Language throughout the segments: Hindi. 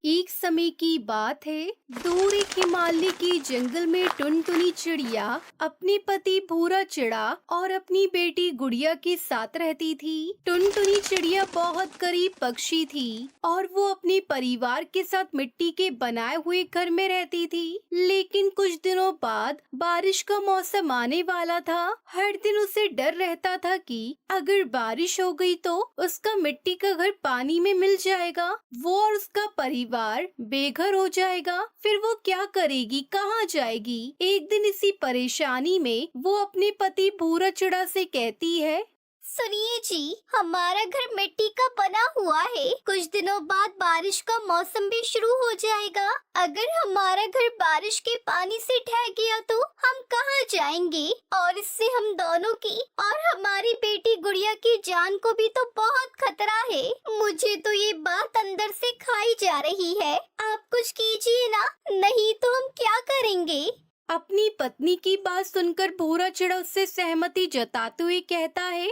एक समय की बात है। दूर एक हिमालय के जंगल में टुनटुनी चिड़िया अपने पति भूरा चिड़ा और अपनी बेटी गुड़िया के साथ रहती थी। टुनटुनी चिड़िया बहुत गरीब पक्षी थी और वो अपने परिवार के साथ मिट्टी के बनाए हुए घर में रहती थी। लेकिन कुछ दिनों बाद बारिश का मौसम आने वाला था। हर दिन उसे डर रहता था कि अगर बारिश हो गई तो उसका मिट्टी का घर पानी में मिल जाएगा, वो और उसका परिवार बेघर हो जाएगा। फिर वो क्या करेगी, कहाँ जाएगी। एक दिन इसी परेशानी में वो अपने पति भूरा चिड़ा से कहती है, सुनिए जी, हमारा घर मिट्टी का बना हुआ है। कुछ दिनों बाद बारिश का मौसम भी शुरू हो जाएगा। अगर हमारा घर बारिश के पानी से ढह गया तो हम कहाँ जाएंगे? और इससे हम दोनों की और हमारी बेटी गुड़िया की जान को भी तो बहुत खतरा है। मुझे तो ये बात अंदर से खाई जा रही है। आप कुछ कीजिए ना, नहीं तो हम क्या करेंगे? अपनी पत्नी की बात सुनकर भूरा चिड़ा उससे सहमति जताते हुए कहता है,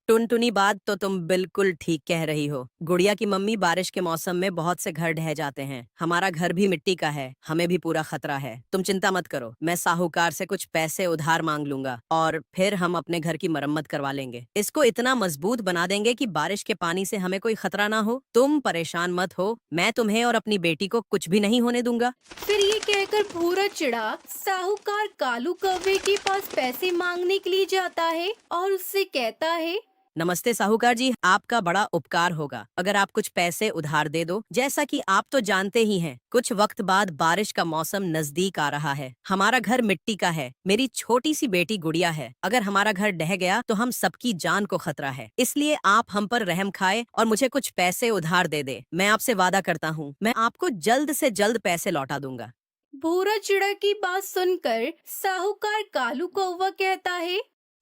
टुनटुनी, बात तो तुम बिल्कुल ठीक कह रही हो। गुड़िया की मम्मी, बारिश के मौसम में बहुत से घर ढह जाते हैं। हमारा घर भी मिट्टी का है, हमें भी पूरा खतरा है। तुम चिंता मत करो, मैं साहूकार से कुछ पैसे उधार मांग लूंगा और फिर हम अपने घर की मरम्मत करवा लेंगे। इसको इतना मजबूत बना देंगे कि बारिश के पानी से हमें कोई खतरा ना हो। तुम परेशान मत हो, मैं तुम्हें और अपनी बेटी को कुछ भी नहीं होने दूंगा। फिर ये कहकर भूरा चिड़ा साहूकार कालू कौवे के पास पैसे मांगने के लिए जाता है और उससे कहता है, नमस्ते साहूकार जी, आपका बड़ा उपकार होगा अगर आप कुछ पैसे उधार दे दो। जैसा कि आप तो जानते ही हैं, कुछ वक्त बाद बारिश का मौसम नजदीक आ रहा है। हमारा घर मिट्टी का है, मेरी छोटी सी बेटी गुड़िया है। अगर हमारा घर ढह गया तो हम सबकी जान को खतरा है। इसलिए आप हम पर रहम खाए और मुझे कुछ पैसे उधार दे दे। मैं आपसे वादा करता हूँ, मैं आपको जल्द से जल्द पैसे लौटा दूंगा। भूरा चिड़ा की बात सुनकर साहूकार कालू कौवा कहता है,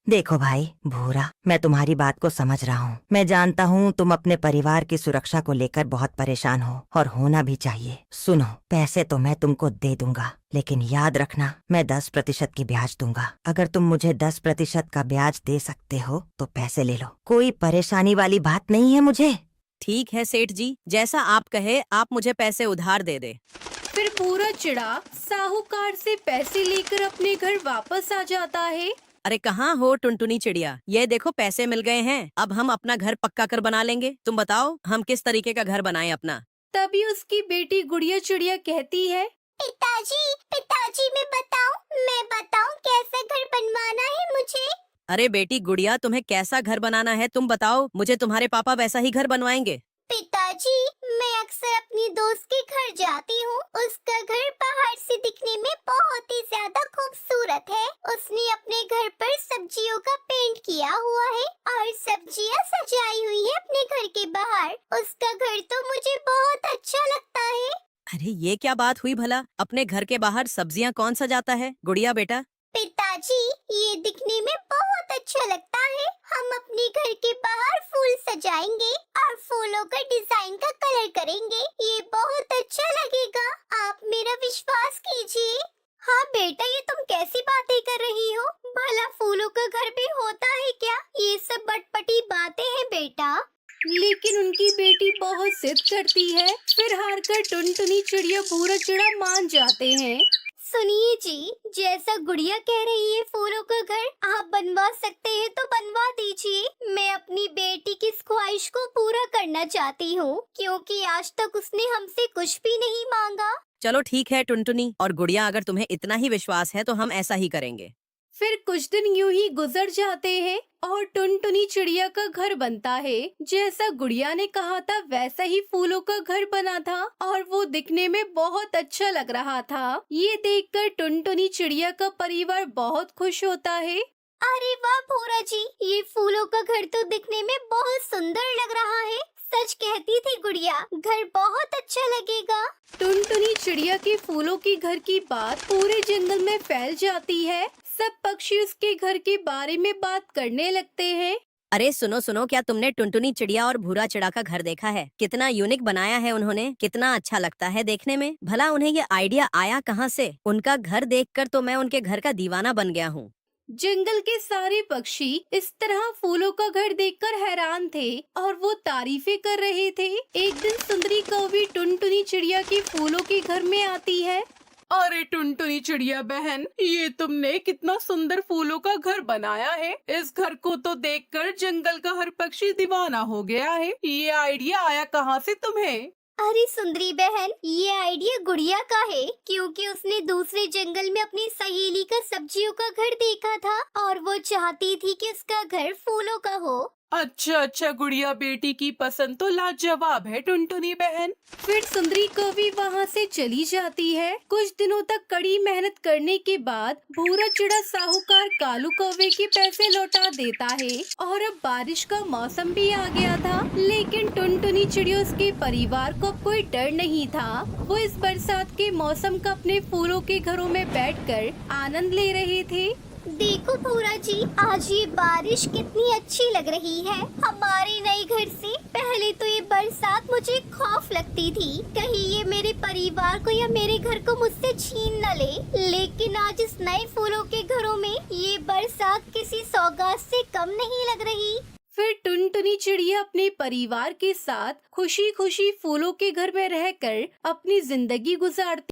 देखो भाई भूरा, मैं तुम्हारी बात को समझ रहा हूँ। मैं जानता हूँ तुम अपने परिवार की सुरक्षा को लेकर बहुत परेशान हो और होना भी चाहिए। सुनो, पैसे तो मैं तुमको दे दूंगा, लेकिन याद रखना मैं 10% की ब्याज दूंगा। अगर तुम मुझे 10% का ब्याज दे सकते हो तो पैसे ले लो, कोई परेशानी वाली बात नहीं है मुझे। ठीक है सेठ जी, जैसा आप कहे, आप मुझे पैसे उधार दे दे। फिर भूरा चिड़ा साहूकार से पैसे लेकर अपने घर वापस आ जाता है। अरे कहाँ हो टुनटुनी चिड़िया, ये देखो पैसे मिल गए हैं। अब हम अपना घर पक्का कर बना लेंगे। तुम बताओ हम किस तरीके का घर बनाएं अपना। तभी उसकी बेटी गुड़िया चिड़िया कहती है, पिताजी मैं बताऊं कैसा घर बनवाना है मुझे? अरे बेटी गुड़िया, तुम्हें कैसा घर बनाना है तुम बताओ, मुझे तुम्हारे पापा वैसा ही घर बनवाएंगे। पिताजी, मैं अक्सर अपनी दोस्त के घर जाती हूँ। उसका घर बाहर से दिखने में बहुत ही ज्यादा खूबसूरत है। उसने अपने घर पर सब्जियों का पेंट किया हुआ है और सब्जियाँ सजाई हुई है अपने घर के बाहर। उसका घर तो मुझे बहुत अच्छा लगता है। अरे ये क्या बात हुई भला, अपने घर के बाहर सब्जियां कौन सजाता है गुड़िया बेटा? पिताजी, ये दिखने में बहुत अच्छा लगता है। हम अपने घर के बाहर फूल सजाएंगे और फूलों का डिजाइन का कलर करेंगे। ये बहुत अच्छा लगेगा, आप मेरा विश्वास कीजिए। हाँ बेटा, ये तुम कैसी बातें कर रही हो? भला फूलों का घर भी होता है क्या? ये सब बटपटी बातें हैं बेटा। लेकिन उनकी बेटी बहुत जिद करती है। फिर हारकर टुनटुनी चिड़िया भूरा चिड़ा मान जाते हैं। सुनिए जी, जैसा गुड़िया कह रही है फूलों का घर आप बनवा सकते हैं तो बनवा दीजिए। मैं अपनी बेटी की इस ख्वाहिश को पूरा करना चाहती हूँ, क्योंकि आज तक उसने हमसे कुछ भी नहीं मांगा। चलो ठीक है टुनटुनी और गुड़िया, अगर तुम्हें इतना ही विश्वास है तो हम ऐसा ही करेंगे। फिर कुछ दिन यूं ही गुजर जाते हैं और टुनटुनी चिड़िया का घर बनता है। जैसा गुड़िया ने कहा था वैसा ही फूलों का घर बना था और वो दिखने में बहुत अच्छा लग रहा था। ये देखकर टुनटुनी चिड़िया का परिवार बहुत खुश होता है। अरे वाह भूरा जी, ये फूलों का घर तो दिखने में बहुत सुंदर लग रहा है। सच कहती थी गुड़िया, घर बहुत अच्छा लगेगा। टुनटुनी चिड़िया के फूलों के घर की बात पूरे जंगल में फैल जाती है। सब पक्षी उसके घर के बारे में बात करने लगते हैं। अरे सुनो सुनो, क्या तुमने टुनटुनी चिड़िया और भूरा चिड़ा का घर देखा है? कितना यूनिक बनाया है उन्होंने, कितना अच्छा लगता है देखने में। भला उन्हें ये आइडिया आया कहाँ से? उनका घर देखकर तो मैं उनके घर का दीवाना बन गया हूँ। जंगल के सारे पक्षी इस तरह फूलों का घर देखकर हैरान थे और वो तारीफें कर रहे थे। एक दिन सुंदरी कौवी टुनटुनी चिड़िया के फूलों के घर में आती है। अरे टुनटुनी चिड़िया बहन, ये तुमने कितना सुंदर फूलों का घर बनाया है। इस घर को तो देखकर जंगल का हर पक्षी दीवाना हो गया है। ये आइडिया आया कहाँ से तुम्हें? अरे सुंदरी बहन, ये आइडिया गुड़िया का है, क्योंकि उसने दूसरे जंगल में अपनी सहेली का सब्जियों का घर देखा था और वो चाहती थी कि उसका घर फूलों का हो। अच्छा, गुड़िया बेटी की पसंद तो लाजवाब है टुनटुनी बहन। फिर सुंदरी कौवी वहाँ से चली जाती है। कुछ दिनों तक कड़ी मेहनत करने के बाद भूरा चिड़ा साहूकार कालू कौवे के पैसे लौटा देता है और अब बारिश का मौसम भी आ गया था। लेकिन टुनटुनी चिड़िया उसके परिवार को अब कोई डर नहीं था। वो इस बरसात के मौसम का अपने फूलों के घरों में बैठकर आनंद ले रहे थे। देखो भूरा जी, आज ये बारिश कितनी अच्छी लग रही है। हमारे नए घर से पहले तो ये बरसात मुझे खौफ लगती थी, कहीं ये मेरे परिवार को या मेरे घर को मुझसे छीन न ले। लेकिन आज इस नए फूलों के घरों में ये बरसात किसी सौगात से कम नहीं लग रही। फिर टुनटुनी चिड़िया अपने परिवार के साथ खुशी खुशी फूलों के घर में रहकर अपनी जिंदगी गुजारती